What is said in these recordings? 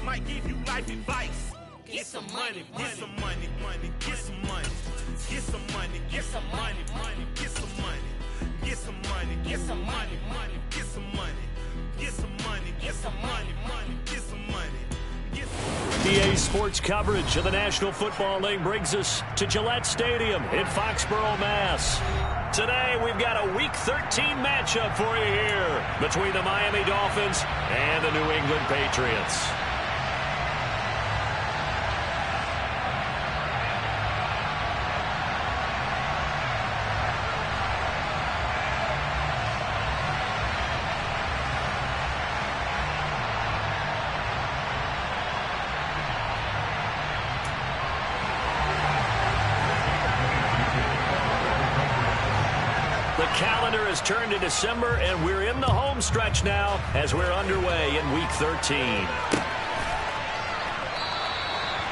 might give you life advice. Get some money, get some money, money, get some money. Get some money, get some money, money, get some money. Get some money, get some money, money, get some money. Get some money, get some money, money, get some money. EA Sports coverage of the National Football League brings us to Gillette Stadium in Foxborough, Mass. Today, we've got a Week 13 matchup for you here between the Miami Dolphins and the New England Patriots. Calendar has turned to December, and we're in the home stretch now as we're underway in Week 13.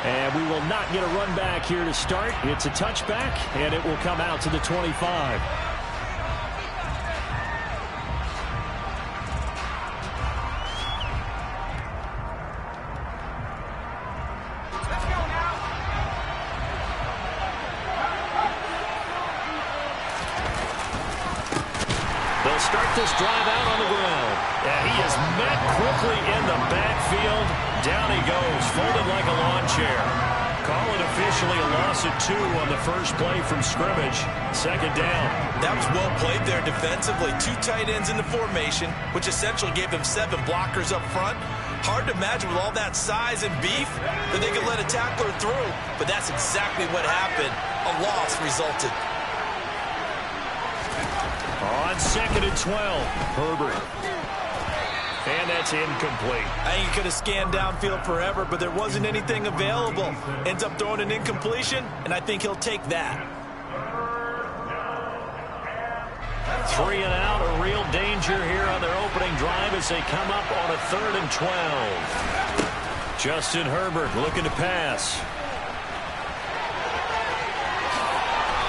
And we will not get a run back here to start. It's a touchback, and it will come out to the 25. This drive out on the ground. And he is met quickly in the backfield. Down he goes, folded like a lawn chair. Call it officially a loss of 2 on the first play from scrimmage. Second down. That was well played there defensively. 2 tight ends in the formation, which essentially gave them 7 blockers up front. Hard to imagine with all that size and beef that they could let a tackler through. But that's exactly what happened. A loss resulted. On 2nd and 12, Herbert. And that's incomplete. I think he could have scanned downfield forever, but there wasn't anything available. Ends up throwing an incompletion, and I think he'll take that. 3 and out, a real danger here on their opening drive as they come up on a 3rd and 12. Justin Herbert looking to pass.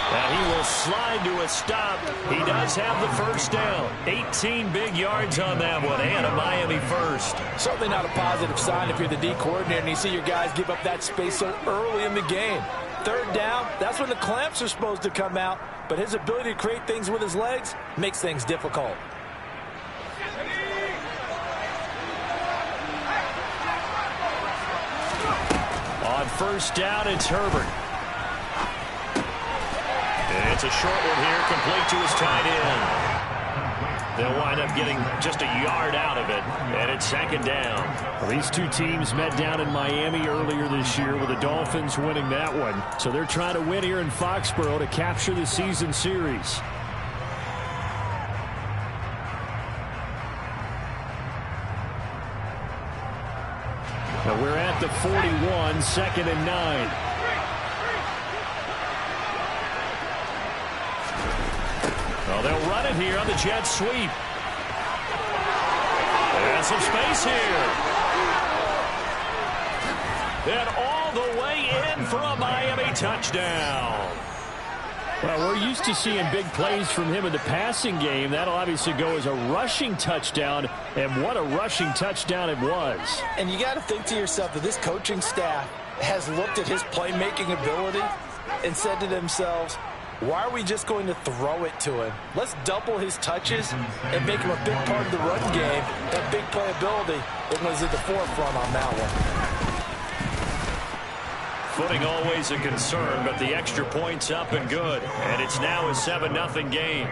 Now he will slide to a stop. He does have the first down. 18 big yards on that one, and a Miami first. Certainly not a positive sign if you're the D coordinator and you see your guys give up that space so early in the game. 3rd down, that's when the clamps are supposed to come out, but his ability to create things with his legs makes things difficult. On first down, it's Herbert. It's a short one here, complete to his tight end. They'll wind up getting just a yard out of it, and it's 2nd down. Well, these 2 teams met down in Miami earlier this year with the Dolphins winning that one. So they're trying to win here in Foxborough to capture the season series. Now we're at the 41, 2nd and 9. Well, they'll run it here on the jet sweep. There's some space here. And all the way in for a Miami touchdown. Well, we're used to seeing big plays from him in the passing game. That'll obviously go as a rushing touchdown, and what a rushing touchdown it was. And you got to think to yourself that this coaching staff has looked at his playmaking ability and said to themselves, why are we just going to throw it to him? Let's double his touches and make him a big part of the run game. That big playability, it was at the forefront on that one. Footing always a concern, but the extra point's up and good. And it's now a 7-0 game.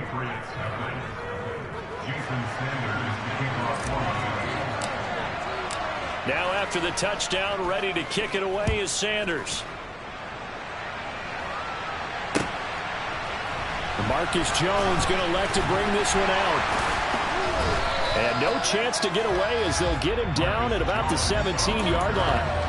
Now after the touchdown, ready to kick it away is Sanders. Marcus Jones going to elect to bring this one out. And no chance to get away as they'll get him down at about the 17-yard line.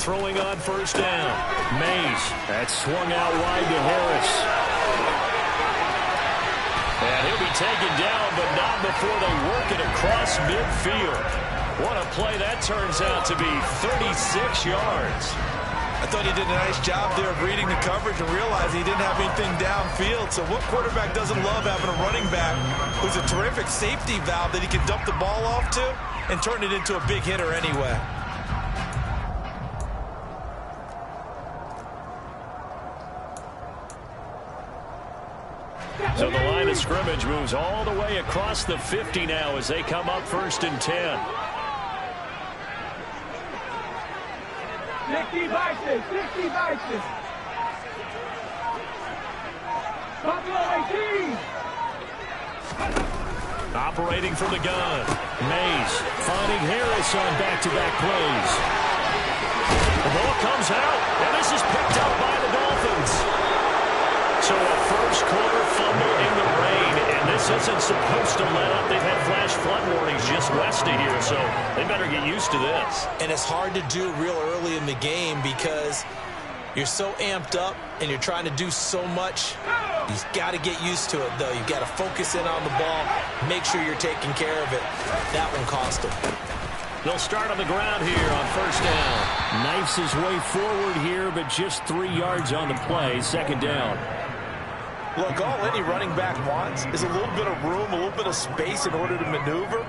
Throwing on first down. Mays. That swung out wide to Harris. taken down, but not before they work it across midfield. What a play that turns out to be, 36 yards. I thought he did a nice job there of reading the coverage and realizing he didn't have anything downfield. So what quarterback doesn't love having a running back who's a terrific safety valve that he can dump the ball off to and turn it into a big hitter anyway? So the line of scrimmage moves all the way across the 50 now as they come up 1st and 10. 60 vices, 60 vices. Buffalo 18. Operating from the gun. Mays finding Harris on back-to-back plays. The ball comes out, and this is picked up by the Dolphins. So a first-quarter fumble in the rain, and this isn't supposed to let up. They've had flash flood warnings just west of here, so they better get used to this. And it's hard to do real early in the game because you're so amped up and you're trying to do so much. You've got to get used to it, though. You've got to focus in on the ball, make sure you're taking care of it. That one cost them. They'll start on the ground here on 1st down. Knifes his way forward here, but just 3 yards on the play. 2nd down. Look, all any running back wants is a little bit of room, a little bit of space in order to maneuver.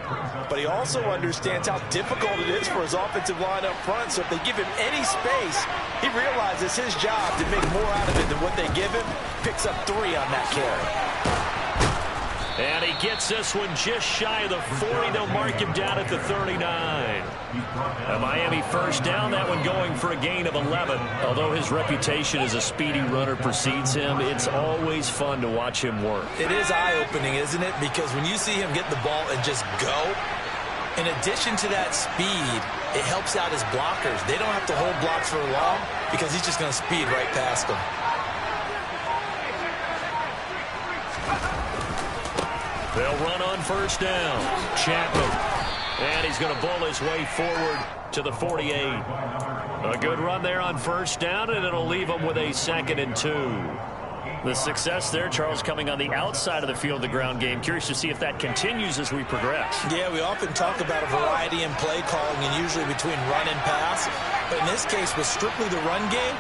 But he also understands how difficult it is for his offensive line up front. So if they give him any space, he realizes his job to make more out of it than what they give him. Picks up 3 on that carry. And he gets this one just shy of the 40. They'll mark him down at the 39. A Miami 1st down, that one going for a gain of 11. Although his reputation as a speedy runner precedes him, it's always fun to watch him work. It is eye-opening, isn't it? Because when you see him get the ball and just go, in addition to that speed, it helps out his blockers. They don't have to hold blocks for long because he's just going to speed right past them. They'll run on 1st down. Chapman. And he's going to bull his way forward to the 48. A good run there on 1st down, and it'll leave him with a 2nd and 2. The success there, Charles, coming on the outside of the field, the ground game. Curious to see if that continues as we progress. Yeah, we often talk about a variety in play calling and usually between run and pass. But in this case, with strictly the run game,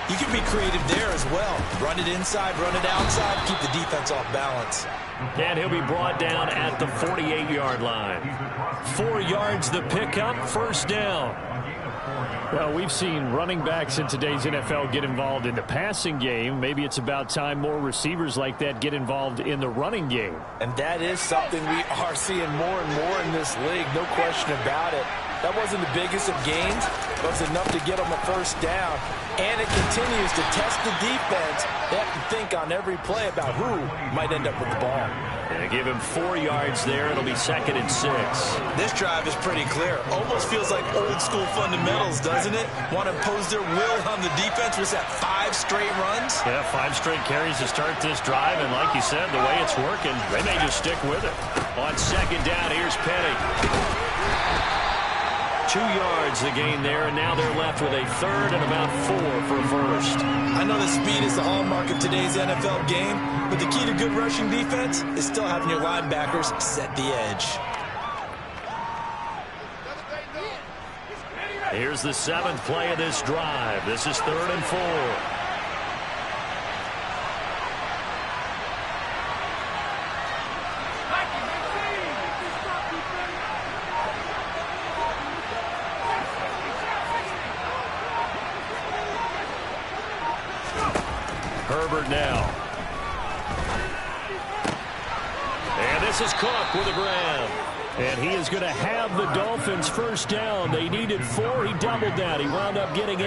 you can be creative there as well. Run it inside, run it outside, keep the defense off balance. And he'll be brought down at the 48-yard line. 4 yards the pickup, 1st down. Well, we've seen running backs in today's NFL get involved in the passing game. Maybe it's about time more receivers like that get involved in the running game. And that is something we are seeing more and more in this league, no question about it. That wasn't the biggest of gains, but it was enough to get them a 1st down. And it continues to test the defense. They have to think on every play about who might end up with the ball. And give him 4 yards there. It'll be 2nd and 6. This drive is pretty clear. Almost feels like old school fundamentals, doesn't it? Want to impose their will on the defense. Was that 5 straight runs? Yeah, 5 straight carries to start this drive. And like you said, the way it's working, they may just stick with it. On 2nd down, here's Petty. 2 yards the gain there, and now they're left with a 3rd and about 4 for a 1st. I know the speed is the hallmark of today's NFL game, but the key to good rushing defense is still having your linebackers set the edge. Here's the 7th play of this drive. This is 3rd and 4. Herbert now. And this is Cook with a grab. And he is going to have the Dolphins 1st down. They needed 4. He doubled that. He wound up getting 8.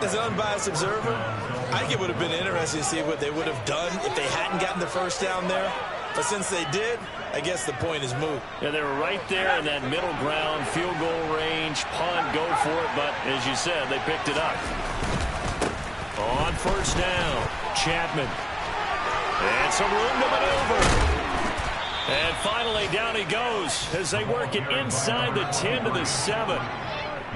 As an unbiased observer, I think it would have been interesting to see what they would have done if they hadn't gotten the 1st down there. But since they did, I guess the point is moot. Yeah, they were right there in that middle ground, field goal range, punt, go for it. But as you said, they picked it up. On 1st down, Chapman. And some room to maneuver. And finally, down he goes as they work it inside the 10 to the 7.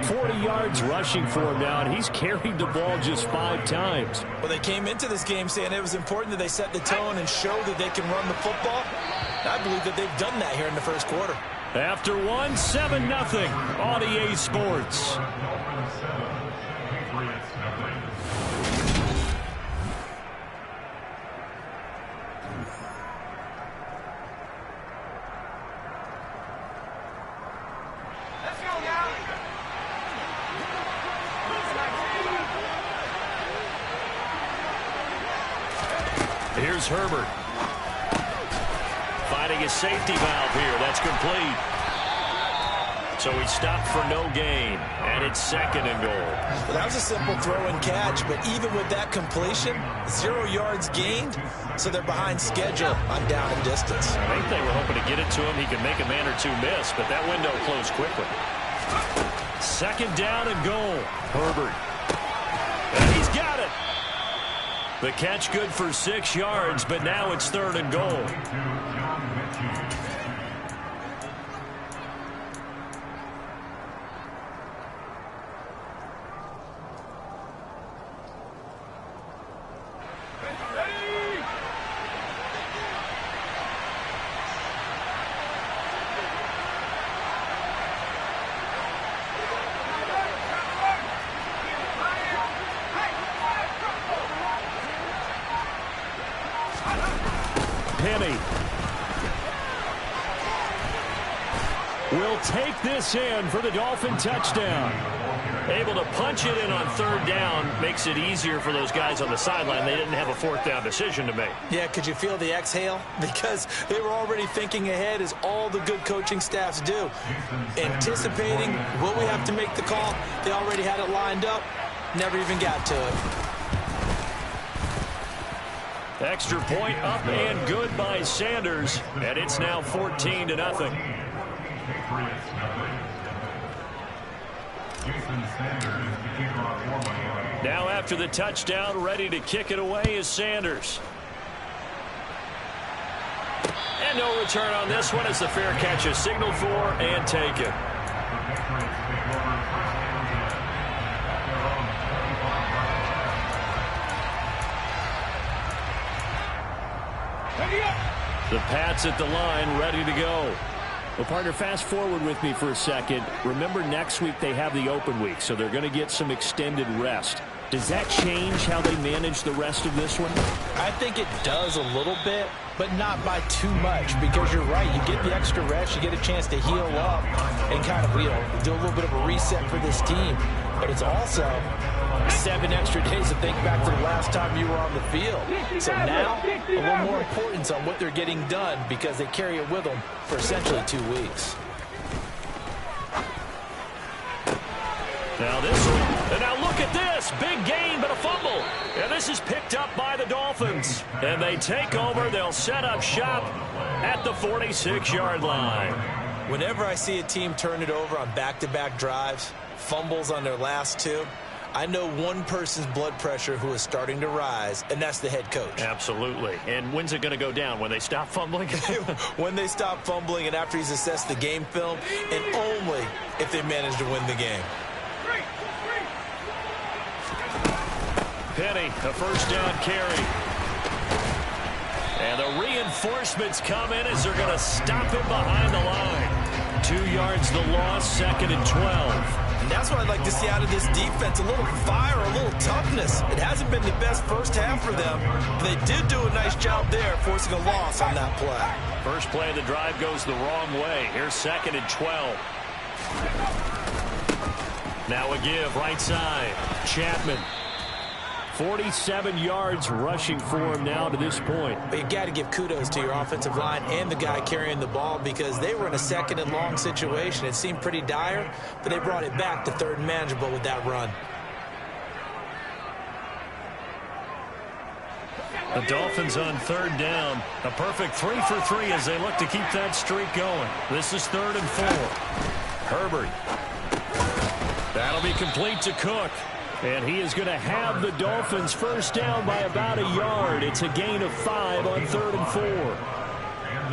40 yards rushing for him now, and he's carried the ball just 5 times. Well, they came into this game saying it was important that they set the tone and show that they can run the football. I believe that they've done that here in the first quarter. After 1, 7-0 on EA Sports. Here's Herbert. Finding his safety valve here. That's complete. So he stopped for no gain. And it's 2nd and goal. Well, that was a simple throw and catch, but even with that completion, 0 yards gained, so they're behind schedule on down and distance. I think they were hoping to get it to him. He could make a man or two miss, but that window closed quickly. 2nd down and goal. Herbert. And he's got it. The catch good for 6 yards, but now it's 3rd and goal. Penny will take this in for the Dolphin touchdown. Able to punch it in on 3rd down makes it easier for those guys on the sideline. They didn't have a 4th down decision to make. Yeah, could you feel the exhale? Because they were already thinking ahead, as all the good coaching staffs do. Anticipating, will we have to make the call? They already had it lined up. Never even got to it. Extra point up and good by Sanders, and it's now 14-0. Now after the touchdown, ready to kick it away is Sanders. And no return on this one as the fair catch is signaled for and taken. The Pats at the line, ready to go. Well, partner, fast forward with me for a second. Remember, next week they have the open week, so they're going to get some extended rest. Does that change how they manage the rest of this one? I think it does a little bit, but not by too much, because you're right. You get the extra rest, you get a chance to heal up and kind of, do a little bit of a reset for this team. But it's also 7 extra days to think back to the last time you were on the field. So now, a little more importance on what they're getting done, because they carry it with them for essentially 2 weeks. Now this one, and now look at this, big gain but a fumble, and this is picked up by the Dolphins, and they take over. They'll set up shop at the 46-yard line. Whenever I see a team turn it over on back-to-back drives, fumbles on their last 2, I know one person's blood pressure who is starting to rise, and that's the head coach. Absolutely. And when's it going to go down? When they stop fumbling? When they stop fumbling and after he's assessed the game film, and only if they manage to win the game. Penny, a 1st down carry. And the reinforcements come in as they're going to stop him behind the line. 2 yards the loss, 2nd and 12. And that's what I'd like to see out of this defense, a little fire, a little toughness. It hasn't been the best first half for them, but they did do a nice job there, forcing a loss on that play. First play of the drive goes the wrong way. Here's 2nd and 12. Now a give, right side. Chapman. 47 yards rushing for him now to this point. But you got to give kudos to your offensive line and the guy carrying the ball, because they were in a 2nd and long situation. It seemed pretty dire, but they brought it back to 3rd and manageable with that run. The Dolphins on 3rd down. A perfect 3 for 3 as they look to keep that streak going. This is 3rd and 4. Herbert. That'll be complete to Cook. And he is going to have the Dolphins 1st down by about a yard. It's a gain of 5 on 3rd and 4.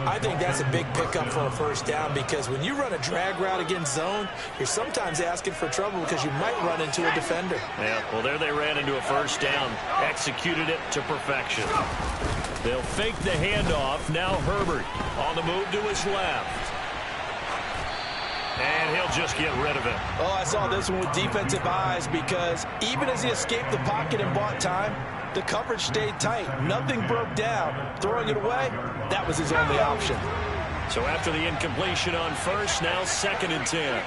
I think that's a big pickup for a first down because when you run a drag route against zone, you're sometimes asking for trouble because you might run into a defender. Yeah, well, there they ran into a first down. Executed it to perfection. They'll fake the handoff. Now Herbert on the move to his left. And he'll just get rid of it. Oh, I saw this one with defensive eyes because even as he escaped the pocket and bought time, the coverage stayed tight. Nothing broke down. Throwing it away, that was his only option. So after the incompletion on first, now 2nd and 10.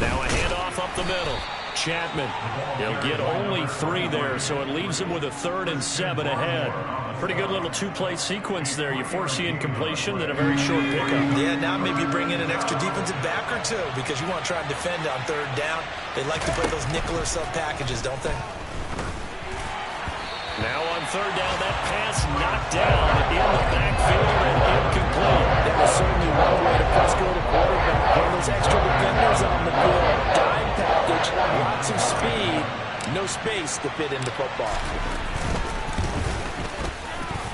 Now a handoff up the middle. Chapman. He'll get only 3 there, so it leaves him with a 3rd and 7 ahead. Pretty good little 2-play sequence there. You force the incompletion, then a very short pickup. Yeah, now maybe you bring in an extra defensive back or two because you want to try and defend on 3rd down. They like to play those nickel or sub packages, don't they? Now on 3rd down, that pass knocked down in the backfield and incomplete. That was certainly one way to frustrate a quarterback. When those extra defenders on the field, dime package, lots of speed, no space to fit into football.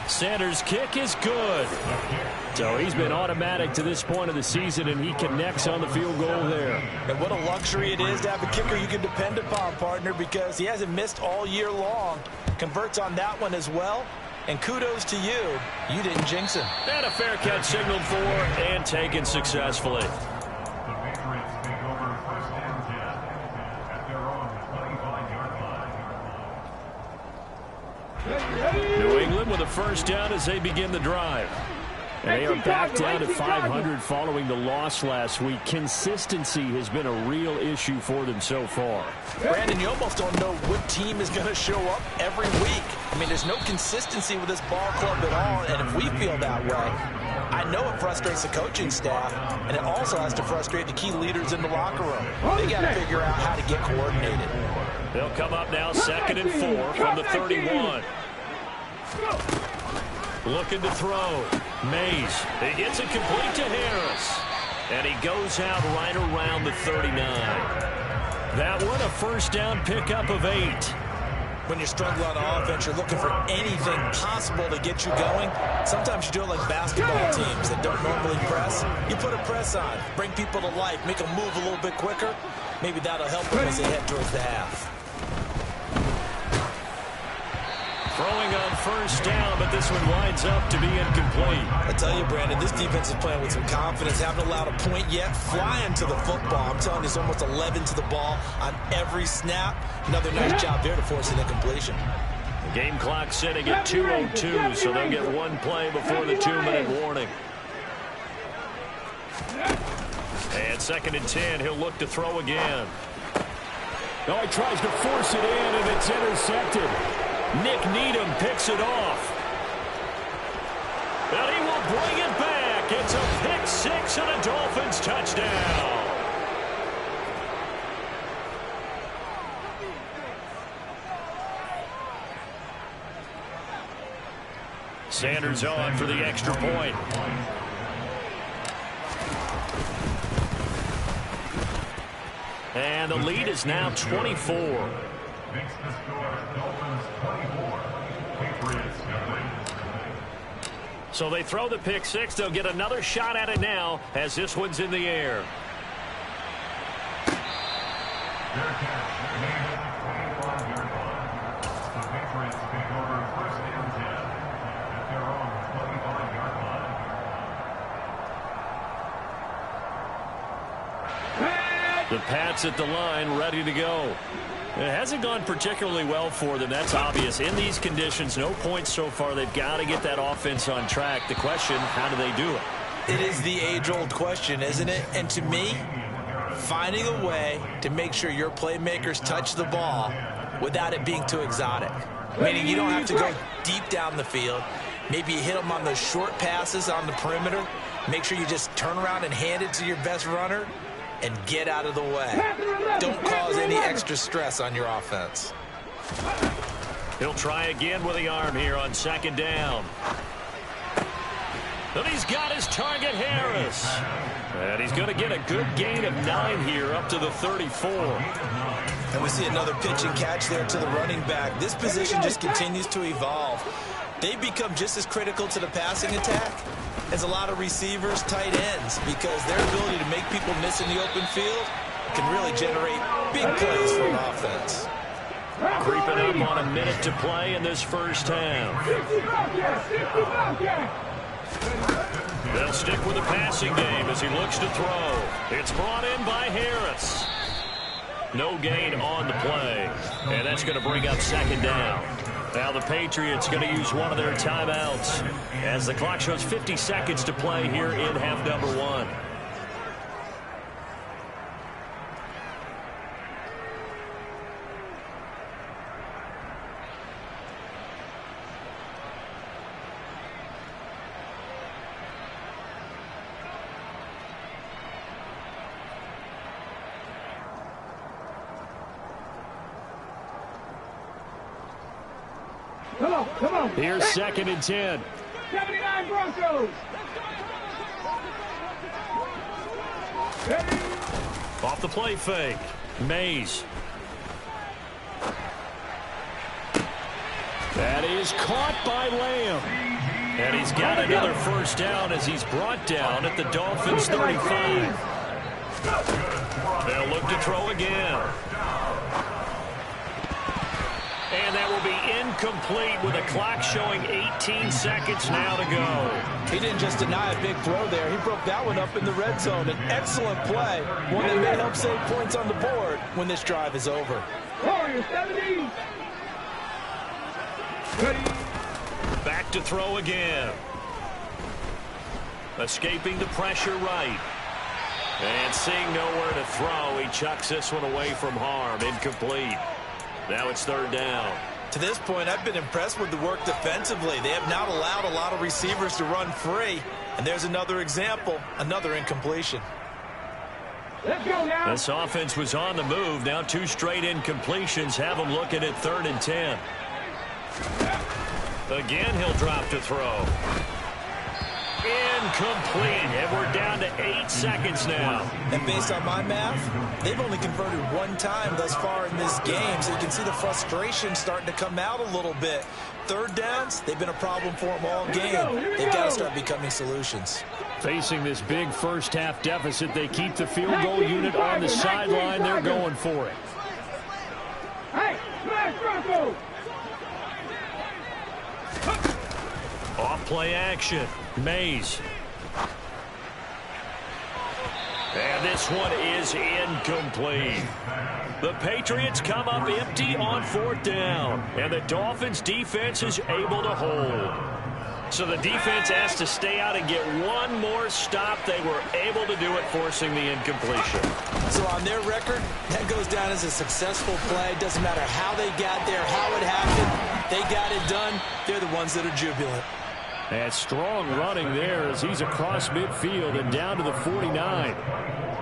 Sanders' kick is good. So he's been automatic to this point of the season, and he connects on the field goal there. And what a luxury it is to have a kicker you can depend upon, partner, because he hasn't missed all year long. Converts on that one as well. And kudos to you. You didn't jinx him. And a fair catch signaled for and taken successfully. New England with a first down as they begin the drive. And they are back down to 500 following the loss last week. Consistency has been a real issue for them so far. Brandon, you almost don't know what team is going to show up every week. I mean, there's no consistency with this ball club at all, and if we feel that way, I know it frustrates the coaching staff, and it also has to frustrate the key leaders in the locker room. They got to figure out how to get coordinated. They'll come up now 2nd and 4 from the 31. Looking to throw. Mays. He gets it complete to Harris. And he goes out right around the 39. That one, a first down pickup of 8. When you're struggling on offense, you're looking for anything possible to get you going. Sometimes you do it like basketball teams that don't normally press. You put a press on, bring people to life, make them move a little bit quicker. Maybe that'll help them as they head towards the half. Throwing on first down, but this one winds up to be incomplete. I tell you, Brandon, this defense is playing with some confidence. Haven't allowed a point yet. Flying to the football. I'm telling you, it's almost 11 to the ball on every snap. Another nice job there to force an incompletion. The game clock sitting at 2:02, so they'll get one play before the 2-minute warning. And 2nd and 10, he'll look to throw again. Oh, he tries to force it in, and it's intercepted. Nick Needham picks it off. And he will bring it back. It's a pick 6 and a Dolphins touchdown. Sanders on for the extra point. And the lead is now 24. So they throw the pick 6. They'll get another shot at it now as this one's in the air. The Pats at the line, ready to go. It hasn't gone particularly well for them. That's obvious. In these conditions, no points so far. They've got to get that offense on track. The question, how do they do it? It is the age-old question, isn't it? And to me, finding a way to make sure your playmakers touch the ball without it being too exotic. Meaning you don't have to go deep down the field. Maybe you hit them on those short passes on the perimeter. Make sure you just turn around and hand it to your best runner and get out of the way. Don't cause any extra stress on your offense. He'll try again with the arm here on 2nd down. And he's got his target, Harris. And he's going to get a good gain of 9 here up to the 34. And we see another pitch and catch there to the running back. This position just continues to evolve. They've become just as critical to the passing attack as a lot of receivers, tight ends, because their ability to make people miss in the open field can really generate big plays for an offense. Creeping up on a minute to play in this first half. They'll stick with the passing game as he looks to throw. It's brought in by Harris. No gain on the play. And that's going to bring up second down. Now the Patriots going to use one of their timeouts as the clock shows 50 seconds to play here in half number 1. Come on. Here's second and 10. 79 Broncos. Ready? Off the play fake. Mays. That is caught by Lamb. And he's got another first down as he's brought down at the Dolphins' 35. They'll look to throw again. And that will be incomplete with a clock showing 18 seconds now to go. He didn't just deny a big throw there. He broke that one up in the red zone. An excellent play. One that may help save points on the board when this drive is over. Warriors 70. Ready? Back to throw again. Escaping the pressure right. And seeing nowhere to throw, he chucks this one away from harm. Incomplete. Now it's third down. To this point, I've been impressed with the work defensively. They have not allowed a lot of receivers to run free. And there's another example, another incompletion. Let's go now. This offense was on the move. Now 2 straight incompletions have them looking at 3rd and 10. Again, he'll drop to throw. Incomplete, and we're down to 8 seconds now. And based on my math, they've only converted 1 time thus far in this game, so you can see the frustration starting to come out a little bit. Third downs, they've been a problem for them all game. They've got to start becoming solutions. Facing this big first half deficit, they keep the field goal unit on the sideline. They're going for it. Hey, smash Bronco. Off play action. Mays. And this one is incomplete. The Patriots come up empty on 4th down. And the Dolphins defense is able to hold. So the defense has to stay out and get one more stop. They were able to do it, forcing the incompletion. So on their record, that goes down as a successful play. Doesn't matter how they got there, how it happened. They got it done. They're the ones that are jubilant. And strong running there as he's across midfield and down to the 49.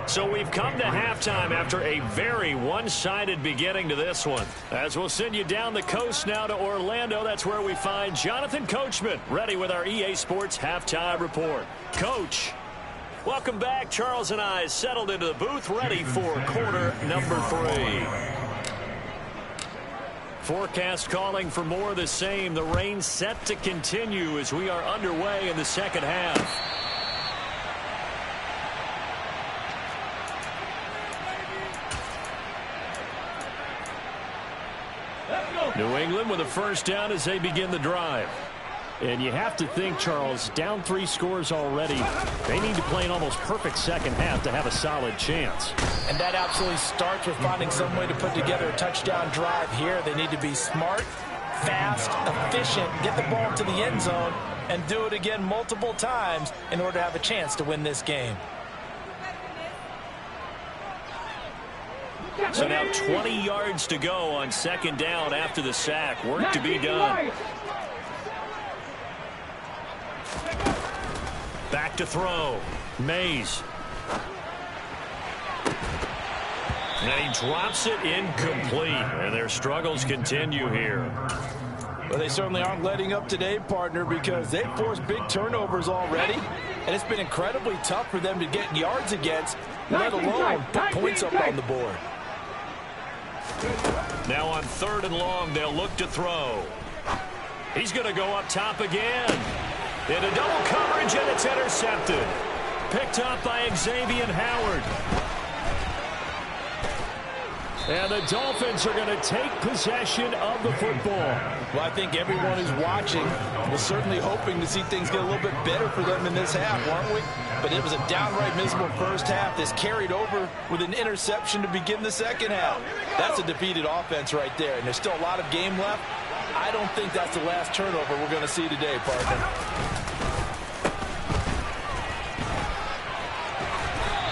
So we've come to halftime after a very one-sided beginning to this one. As we'll send you down the coast now to Orlando, that's where we find Jonathan Coachman ready with our EA Sports Halftime Report. Coach, welcome back. Charles and I settled into the booth ready for quarter number 3. Forecast calling for more of the same. The rain set to continue as we are underway in the second half. New England with a first down as they begin the drive. And you have to think, Charles, down 3 scores already. They need to play an almost perfect second half to have a solid chance. And that absolutely starts with finding some way to put together a touchdown drive here. They need to be smart, fast, efficient, get the ball to the end zone, and do it again multiple times in order to have a chance to win this game. So now 20 yards to go on second down after the sack. Work to be done. Back to throw. Mays. And he drops it incomplete. And their struggles continue here. Well, they certainly aren't letting up today, partner, because they've forced big turnovers already, and it's been incredibly tough for them to get yards against, let alone put points up on the board. Now on 3rd and long, they'll look to throw. He's going to go up top again. Into double coverage, and it's intercepted. Picked up by Xavier Howard. And the Dolphins are going to take possession of the football. Well, I think everyone who's watching was certainly hoping to see things get a little bit better for them in this half, weren't we? But it was a downright miserable first half. This carried over with an interception to begin the second half. That's a defeated offense right there, and there's still a lot of game left. I don't think that's the last turnover we're going to see today, partner.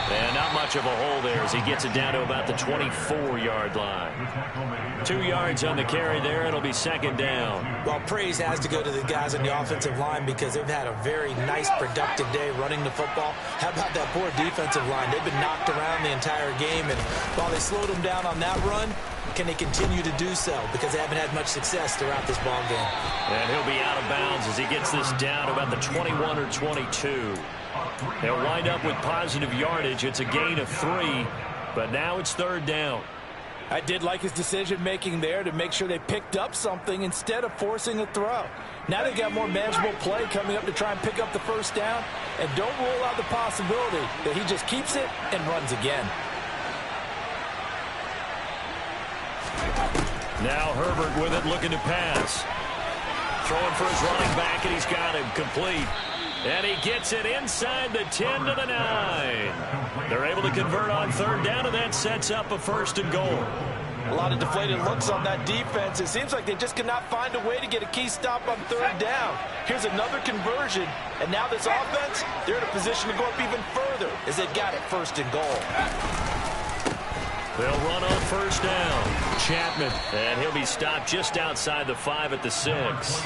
And not much of a hole there as he gets it down to about the 24-yard line. 2 yards on the carry there. It'll be 2nd down. Well, praise has to go to the guys on the offensive line because they've had a very nice, productive day running the football. How about that poor defensive line? They've been knocked around the entire game, and while they slowed them down on that run, can they continue to do so? Because they haven't had much success throughout this ball game. And he'll be out of bounds as he gets this down to about the 21 or 22. They'll wind up with positive yardage. It's a gain of 3, but now it's 3rd down. I did like his decision-making there to make sure they picked up something instead of forcing a throw. Now they got more manageable play coming up to try and pick up the 1st down, and don't rule out the possibility that he just keeps it and runs again. Now Herbert with it, looking to pass. Throwing for his running back, and he's got him complete. And he gets it inside the 10 to the 9. They're able to convert on 3rd down, and that sets up a 1st and goal. A lot of deflated looks on that defense. It seems like they just cannot find a way to get a key stop on 3rd down. Here's another conversion, and now this offense, they're in a position to go up even further as they've got it 1st and goal. They'll run on 1st down. Chapman, and he'll be stopped just outside the 5 at the 6.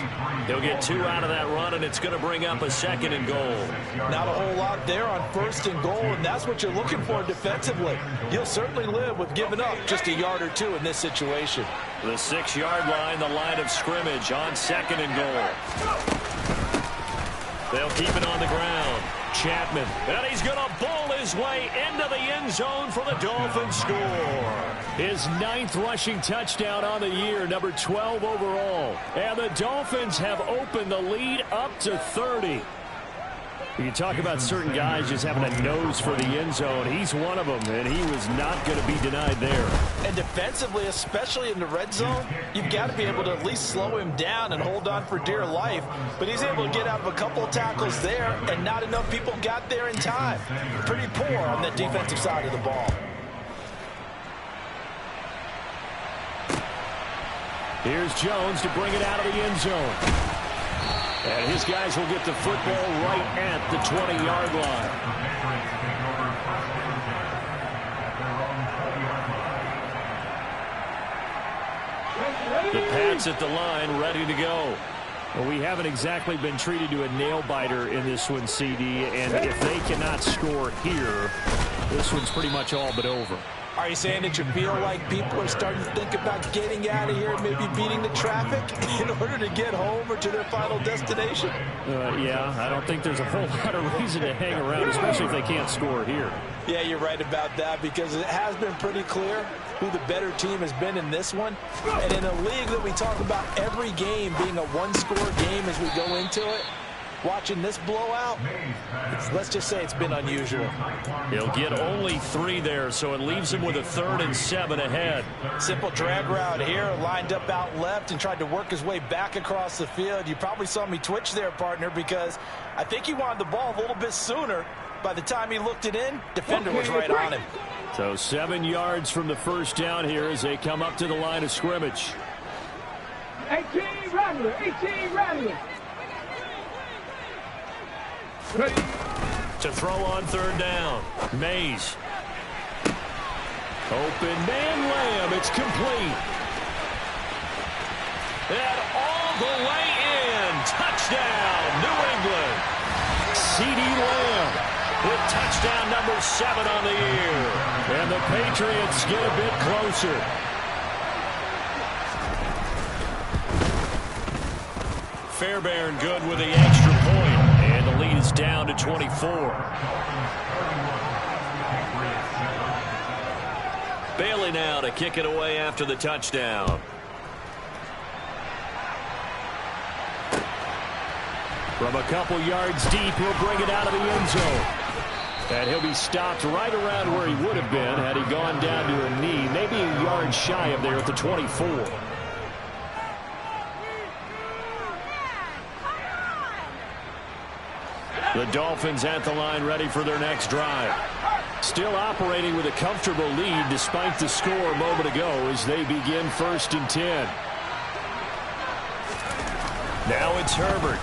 He'll get 2 out of that run, and it's going to bring up a 2nd and goal. Not a whole lot there on 1st and goal, and that's what you're looking for defensively. You'll certainly live with giving up just a yard or 2 in this situation. The 6-yard line, the line of scrimmage on 2nd and goal. They'll keep it on the ground. Chapman, and he's going to bowl his way into the end zone for the Dolphins score. His 9th rushing touchdown on the year, number 12 overall. And the Dolphins have opened the lead up to 30. You can talk about certain guys just having a nose for the end zone. He's one of them, and he was not going to be denied there. And defensively, especially in the red zone, you've got to be able to at least slow him down and hold on for dear life. But he's able to get out of a couple of tackles there, and not enough people got there in time. Pretty poor on the defensive side of the ball. Here's Jones to bring it out of the end zone. And his guys will get the football right at the 20-yard line. The Pats at the line, ready to go. Well, we haven't exactly been treated to a nail-biter in this one, CD, and if they cannot score here, this one's pretty much all but over. Are you saying that you feel like people are starting to think about getting out of here and maybe beating the traffic in order to get home or to their final destination? Yeah, I don't think there's a whole lot of reason to hang around, especially if they can't score here. Yeah, you're right about that because it has been pretty clear who the better team has been in this one. And in a league that we talk about every game being a one-score game as we go into it, watching this blowout, let's just say it's been unusual. He'll get only 3 there, so it leaves him with a 3rd and 7 ahead. Simple drag route here, lined up out left and tried to work his way back across the field. You probably saw me twitch there, partner, because I think he wanted the ball a little bit sooner. By the time he looked it in, defender was right on him. So 7 yards from the 1st down here as they come up to the line of scrimmage. 18 Rattler, 18 Rattler. To throw on 3rd down. Mays. Open man Lamb. It's complete. And all the way in. Touchdown, New England. C.D. Lamb with touchdown number 7 on the year. And the Patriots get a bit closer. Fairbairn good with the extra point, and the lead is down to 24. Bailey now to kick it away after the touchdown. From a couple yards deep, he'll bring it out of the end zone. And he'll be stopped right around where he would have been had he gone down to a knee, maybe a yard shy of there at the 24. The Dolphins at the line ready for their next drive. Still operating with a comfortable lead despite the score a moment ago as they begin 1st and 10. Now it's Herbert.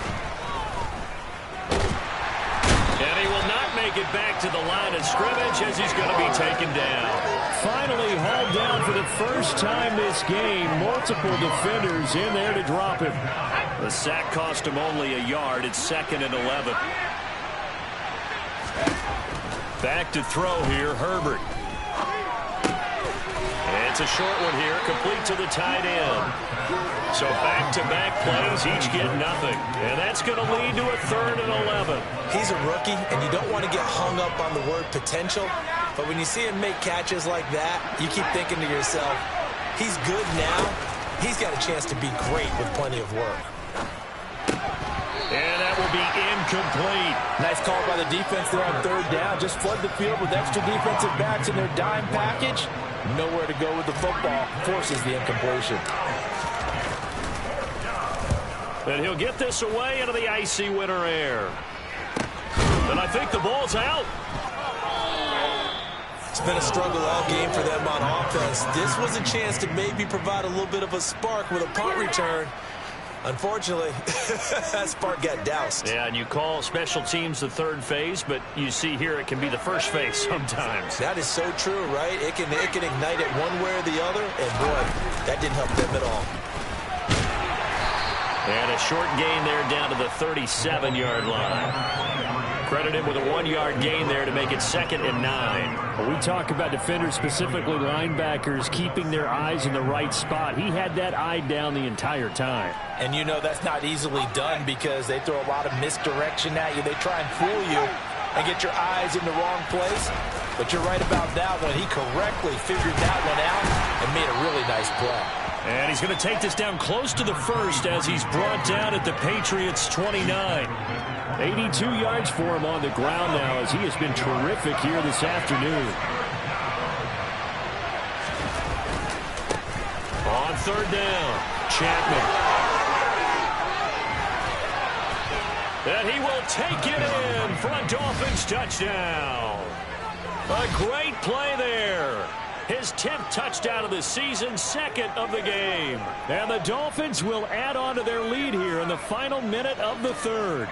And he will not make it back to the line of scrimmage as he's going to be taken down. Finally hauled down for the first time this game. Multiple defenders in there to drop him. The sack cost him only a yard. It's 2nd and 11. Back to throw here, Herbert. It's a short one here, complete to the tight end. So back-to-back plays, each get nothing. And that's going to lead to a 3rd and 11. He's a rookie, and you don't want to get hung up on the word potential. But when you see him make catches like that, you keep thinking to yourself, he's good now. He's got a chance to be great with plenty of work. And that will be incomplete. Nice call by the defense there on 3rd down. Just flood the field with extra defensive backs in their dime package. Nowhere to go with the football. Forces the incompletion. And he'll get this away into the icy winter air. And I think the ball's out. It's been a struggle all game for them on offense. This was a chance to maybe provide a little bit of a spark with a punt return. Unfortunately, that spark got doused. Yeah, and you call special teams the 3rd phase, but you see here it can be the 1st phase sometimes. That is so true, right? It can ignite it one way or the other, and boy, that didn't help them at all. And a short gain there down to the 37-yard line. Credit him with a 1-yard gain there to make it 2nd and 9. When we talk about defenders, specifically linebackers, keeping their eyes in the right spot. He had that eye down the entire time. And you know that's not easily done because they throw a lot of misdirection at you. They try and fool you and get your eyes in the wrong place. But you're right about that one. He correctly figured that one out and made a really nice play. And he's going to take this down close to the 1st as he's brought down at the Patriots' 29. 82 yards for him on the ground now as he has been terrific here this afternoon. On 3rd down, Chapman. And he will take it in for a Dolphins touchdown. A great play there. His 10th touchdown of the season, 2nd of the game. And the Dolphins will add on to their lead here in the final minute of the 3rd.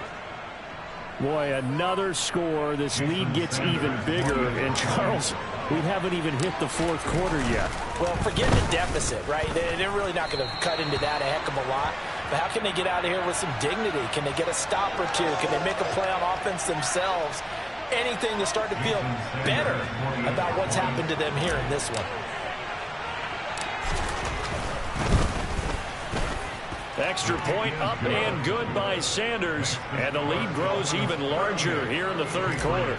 Boy, another score. This lead gets even bigger. And, Charles, we haven't even hit the 4th quarter yet. Well, forget the deficit, right? They're really not going to cut into that a heck of a lot. But how can they get out of here with some dignity? Can they get a stop or two? Can they make a play on offense themselves? Anything to start to feel better about what's happened to them here in this one. Extra point up and good by Sanders. And the lead grows even larger here in the 3rd quarter.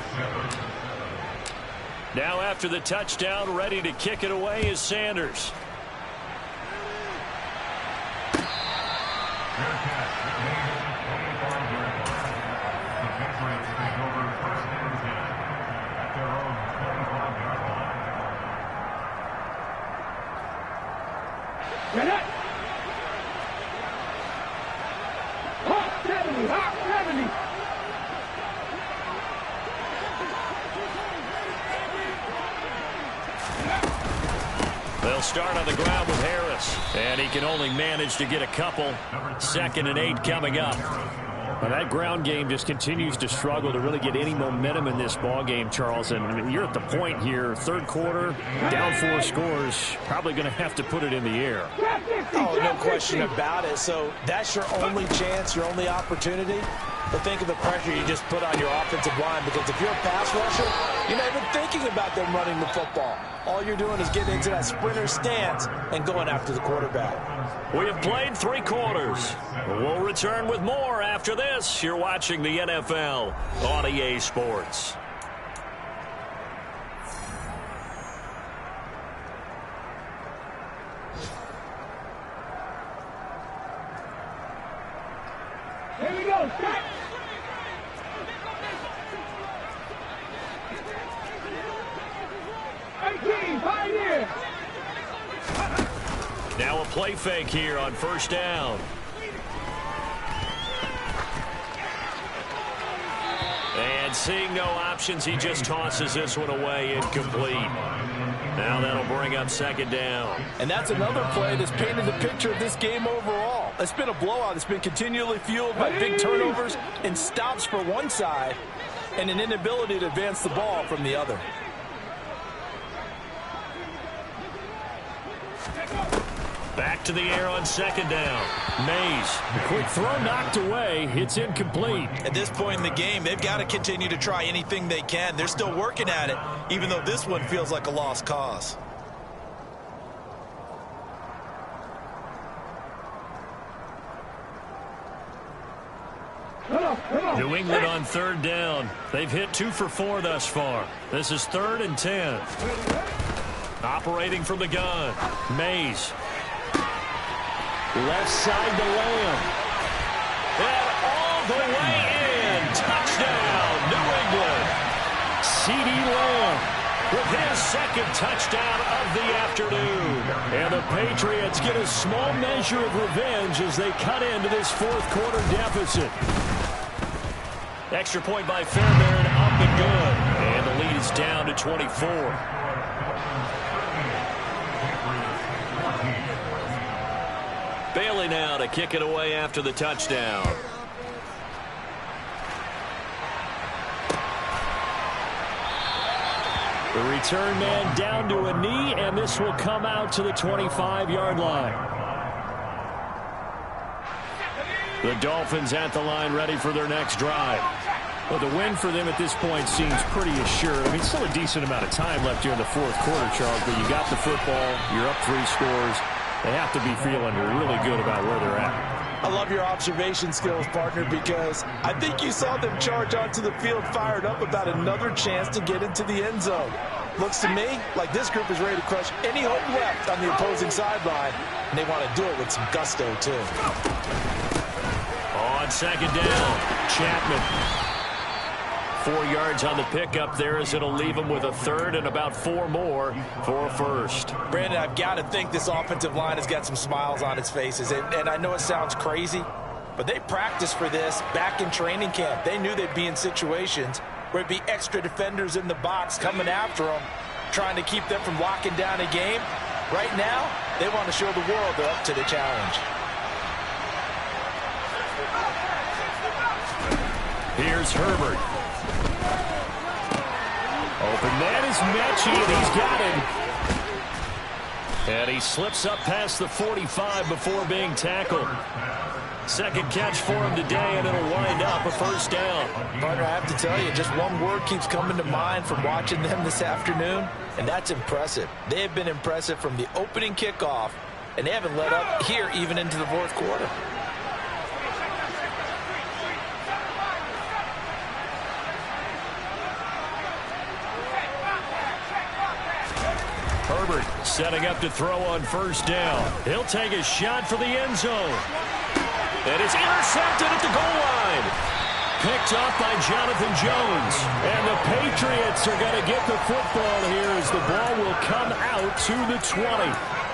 Now after the touchdown, ready to kick it away is Sanders. They'll start on the ground with Harris. And he can only manage to get a couple. 2nd and 8 coming up. Well, that ground game just continues to struggle to really get any momentum in this ball game, Charles. And I mean, you're at the point here, 3rd quarter, down 4 scores, probably going to have to put it in the air. Oh, no question about it. So that's your only chance, your only opportunity. But think of the pressure you just put on your offensive line, because if you're a pass rusher, you're not even thinking about them running the football. All you're doing is getting into that sprinter stance and going after the quarterback. We have played 3 quarters. We'll return with more after this. You're watching the NFL on EA Sports. Here we go, start. Pioneer. Now a play fake here on first down. And seeing no options, he just tosses this one away, incomplete. Now that'll bring up second down. And that's another play that's painted the picture of this game overall. It's been a blowout. It's been continually fueled by big turnovers and stops for one side and an inability to advance the ball from the other. Back to the air on second down. Mays. The quick throw knocked away. It's incomplete. At this point in the game, they've got to continue to try anything they can. They're still working at it, even though this one feels like a lost cause. New England on third down. They've hit 2 for 4 thus far. This is 3rd and 10. Operating from the gun. Mays. Left side to Lamb. And all the way in. Touchdown, New England. CeeDee Lamb With his second touchdown of the afternoon. And the Patriots get a small measure of revenge as they cut into this 4th quarter deficit. Extra point by Fairbairn, up and good. And the lead is down to 24. Bailey now to kick it away after the touchdown. The return man down to a knee, and this will come out to the 25-yard line. The Dolphins at the line, ready for their next drive. Well, the win for them at this point seems pretty assured. I mean, still a decent amount of time left here in the 4th quarter, Charles, but you got the football, you're up 3 scores. They have to be feeling really good about where they're at. I love your observation skills, partner, because I think you saw them charge onto the field fired up about another chance to get into the end zone. Looks to me like this group is ready to crush any hope left on the opposing sideline, and they want to do it with some gusto, too. On second down, Chapman. 4 yards on the pickup there as it'll leave him with a 3rd and about 4 more for a 1st. Brandon, I've got to think this offensive line has got some smiles on its faces. And I know it sounds crazy, but they practiced for this back in training camp. They knew they'd be in situations where it'd be extra defenders in the box coming after them, trying to keep them from locking down a game. Right now, they want to show the world they're up to the challenge. Here's Herbert. Open man is Mechie, and he's got him. And he slips up past the 45 before being tackled. Second catch for him today, and it'll wind up a 1st down. Partner, I have to tell you, just one word keeps coming to mind from watching them this afternoon, and that's impressive. They have been impressive from the opening kickoff, and they haven't let up here even into the 4th quarter. Herbert setting up to throw on 1st down. He'll take a shot for the end zone. And it's intercepted at the goal line. Picked up by Jonathan Jones. And the Patriots are going to get the football here as the ball will come out to the 20.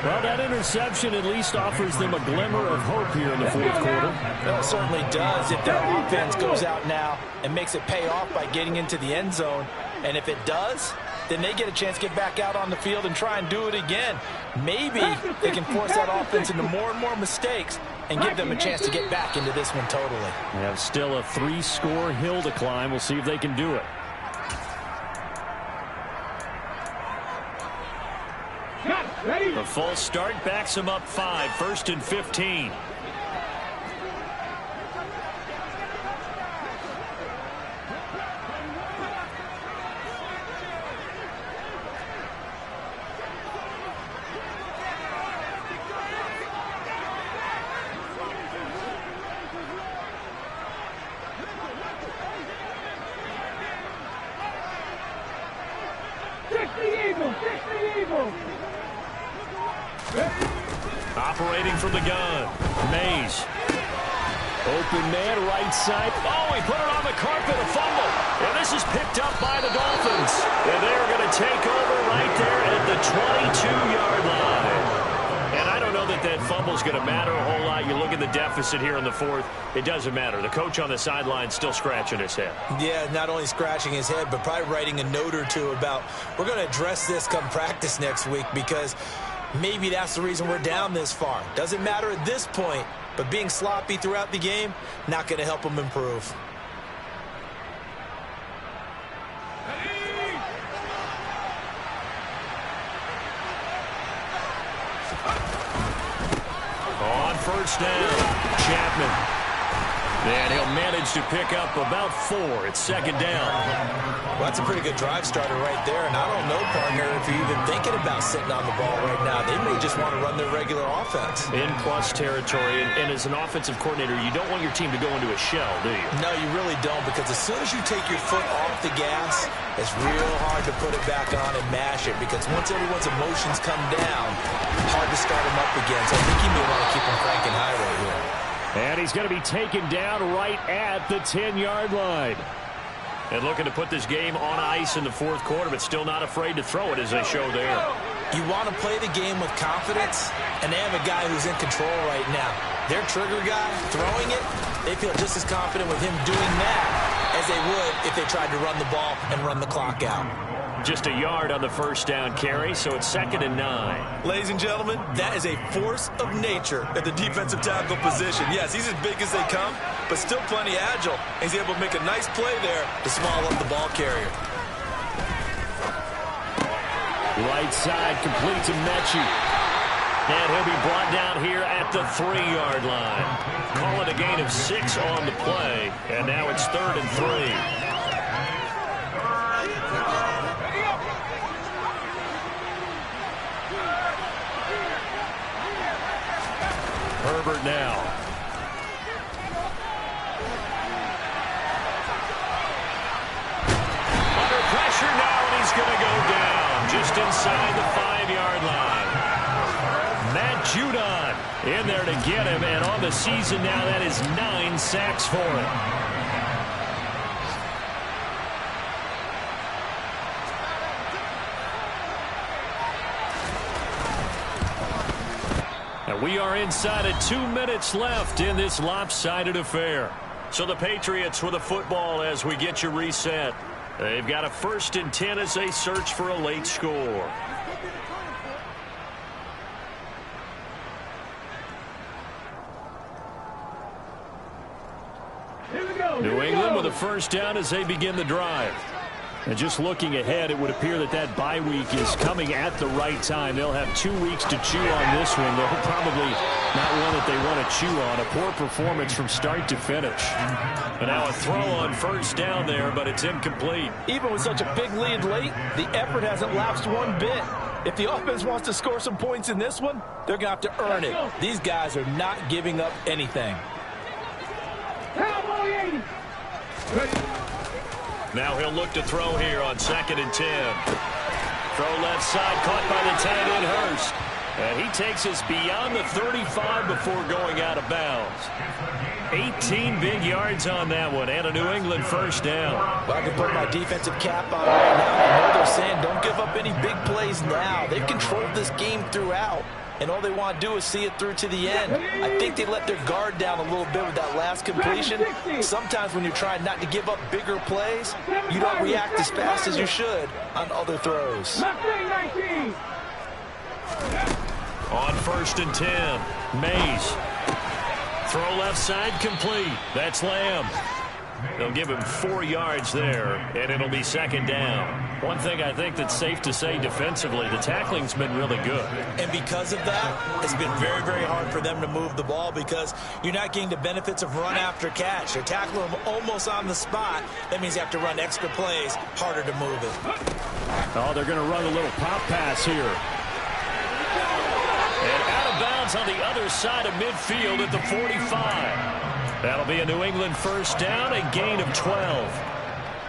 Well, that interception at least offers them a glimmer of hope here in the 4th quarter. Well, it certainly does if their offense goes out now and makes it pay off by getting into the end zone. And if it does, then they get a chance to get back out on the field and try and do it again. Maybe they can force that offense into more and more mistakes and give them a chance to get back into this one totally. They have still a 3-score hill to climb. We'll see if they can do it. The false start backs him up 5, 1st and 15. Operating from the gun. Mays. Open man, right side. Oh, he put it on the carpet, a fumble. And this is picked up by the Dolphins. And they're going to take over right there at the 22-yard line. And I don't know that that fumble's going to matter a whole lot. You look at the deficit here in the fourth. It doesn't matter. The coach on the sideline still scratching his head. Yeah, not only scratching his head, but probably writing a note or two about, we're going to address this come practice next week, because maybe that's the reason we're down this far. Doesn't matter at this point. But being sloppy throughout the game, not going to help them improve. On first down, Chapman. And he'll manage to pick up about 4. It's second down. Well, that's a pretty good drive starter right there. And I don't know, partner, if you're even thinking about sitting on the ball right now. They may just want to run their regular offense. In plus territory. And as an offensive coordinator, you don't want your team to go into a shell, do you? No, you really don't, because as soon as you take your foot off the gas, it's real hard to put it back on and mash it, because once everyone's emotions come down, hard to start them up again. So I think you may want to keep them cranking high right here. And he's going to be taken down right at the 10-yard line. And looking to put this game on ice in the fourth quarter, but still not afraid to throw it as they show there. You want to play the game with confidence, and they have a guy who's in control right now. Their trigger guy throwing it, they feel just as confident with him doing that as they would if they tried to run the ball and run the clock out. Just a yard on the first down carry, so it's 2nd and 9. Ladies and gentlemen, that is a force of nature at the defensive tackle position. Yes, he's as big as they come, but still plenty agile. He's able to make a nice play there to small up the ball carrier. Right side complete to Mechie. And he'll be brought down here at the 3-yard line. Call it a gain of 6 on the play, and now it's 3rd and 3. Herbert now. Under pressure now, and he's going to go down just inside the 5-yard line. Matt Judon in there to get him, and on the season now, that is 9 sacks for him. We are inside of 2 minutes left in this lopsided affair. So the Patriots with a football as we get you reset. They've got a 1st and 10 as they search for a late score. New England with a first down as they begin the drive. And just looking ahead, it would appear that that bye week is coming at the right time. They'll have 2 weeks to chew on this one. They'll probably not one that they want to chew on. A poor performance from start to finish. And now a throw on first down there, but it's incomplete. Even with such a big lead late, the effort hasn't lapsed one bit. If the offense wants to score some points in this one, they're going to have to earn it. These guys are not giving up anything. Now he'll look to throw here on 2nd and 10. Throw left side, caught by the tight end Hurst. And he takes us beyond the 35 before going out of bounds. 18 big yards on that one, and a New England first down. Well, I can put my defensive cap on right now. I know they're saying don't give up any big plays now. They've controlled this game throughout, and all they want to do is see it through to the end. I think they let their guard down a little bit with that last completion. Sometimes when you're trying not to give up bigger plays, you don't react as fast as you should on other throws. On 1st and 10, Mays. Throw left side complete. That's Lamb. They'll give him 4 yards there, and it'll be 2nd down. One thing I think that's safe to say defensively, the tackling's been really good. And because of that, it's been very, very hard for them to move the ball because you're not getting the benefits of run after catch. They're tackling them almost on the spot. That means you have to run extra plays, harder to move it. Oh, they're going to run a little pop pass here. And out of bounds on the other side of midfield at the 45. That'll be a New England first down, a gain of 12.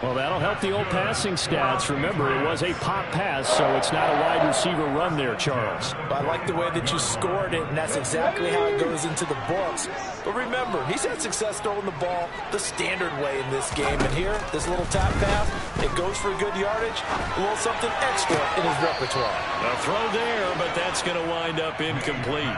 Well, that'll help the old passing stats. Remember, it was a pop pass, so it's not a wide receiver run there, Charles. I like the way that you scored it, and that's exactly how it goes into the books. But remember, he's had success throwing the ball the standard way in this game. And here, this little tap pass, it goes for good yardage, a little something extra in his repertoire. A throw there, but that's going to wind up incomplete.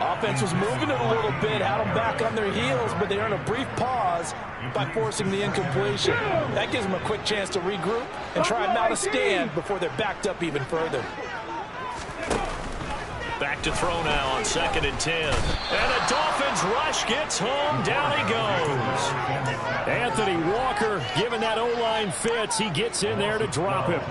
Offense was moving it a little bit, had them back on their heels, but they earned a brief pause by forcing the incompletion. That gives them a quick chance to regroup and try and mount a stand before they're backed up even further. Back to throw now on 2nd and 10. And the Dolphins rush gets home. Down he goes. Anthony Walker, given that O-line fits, he gets in there to drop him.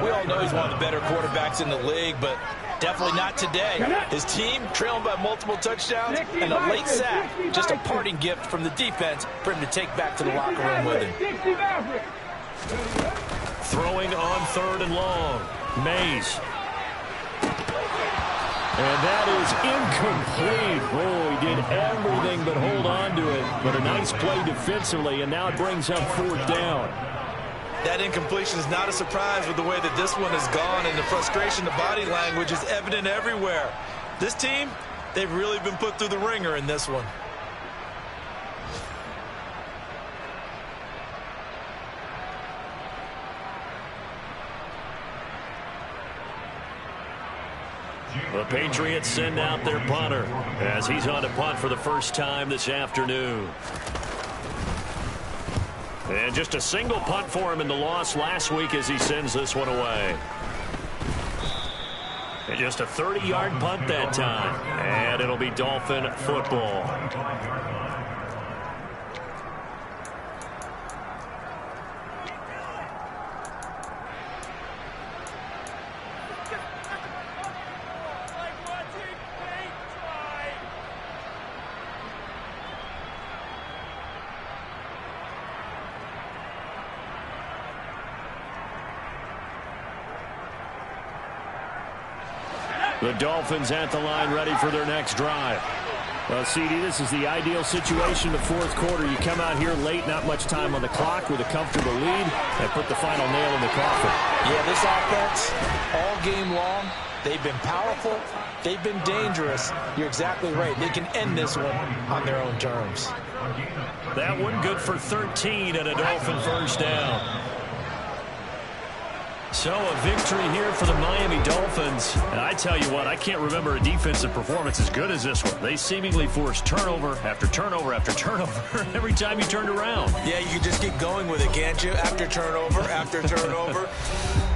We all know he's one of the better quarterbacks in the league, but definitely not today. His team trailing by multiple touchdowns and a late sack. Just a parting gift from the defense for him to take back to the locker room with him. Throwing on 3rd and long. Mays. And that is incomplete. Oh, he did everything but hold on to it. But a nice play defensively, and now it brings up 4th down. That incompletion is not a surprise with the way that this one has gone, and the frustration, the body language is evident everywhere. This team, they've really been put through the ringer in this one. The Patriots send out their punter as he's on to punt for the first time this afternoon. And just a single punt for him in the loss last week as he sends this one away. And just a 30-yard punt that time. And it'll be Dolphin football. The Dolphins at the line ready for their next drive. Well, CD, this is the ideal situation in the 4th quarter. You come out here late, not much time on the clock with a comfortable lead, and put the final nail in the coffin. Yeah, this offense, all game long, they've been powerful, they've been dangerous. You're exactly right. They can end this one on their own terms. That one good for 13 and a Dolphin first down. So a victory here for the Miami Dolphins. And I tell you what, I can't remember a defensive performance as good as this one. They seemingly forced turnover after turnover after turnover every time you turned around. Yeah, you can just keep going with it, can't you? After turnover, after turnover.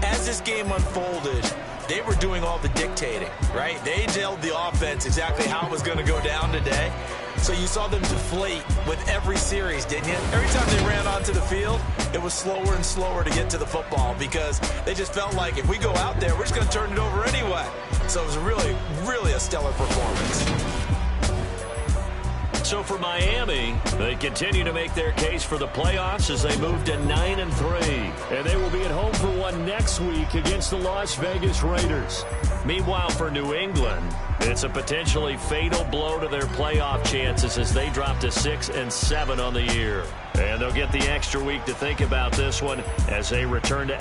As this game unfolded, they were doing all the dictating, right? They told the offense exactly how it was going to go down today. So you saw them deflate with every series, didn't you? Every time they ran onto the field, it was slower and slower to get to the football because they just felt like if we go out there, we're just going to turn it over anyway. So it was really, really a stellar performance. So for Miami, they continue to make their case for the playoffs as they move to 9-3. And they will be at home for one next week against the Las Vegas Raiders. Meanwhile, for New England, it's a potentially fatal blow to their playoff chances as they drop to 6-7 on the year. And they'll get the extra week to think about this one as they return to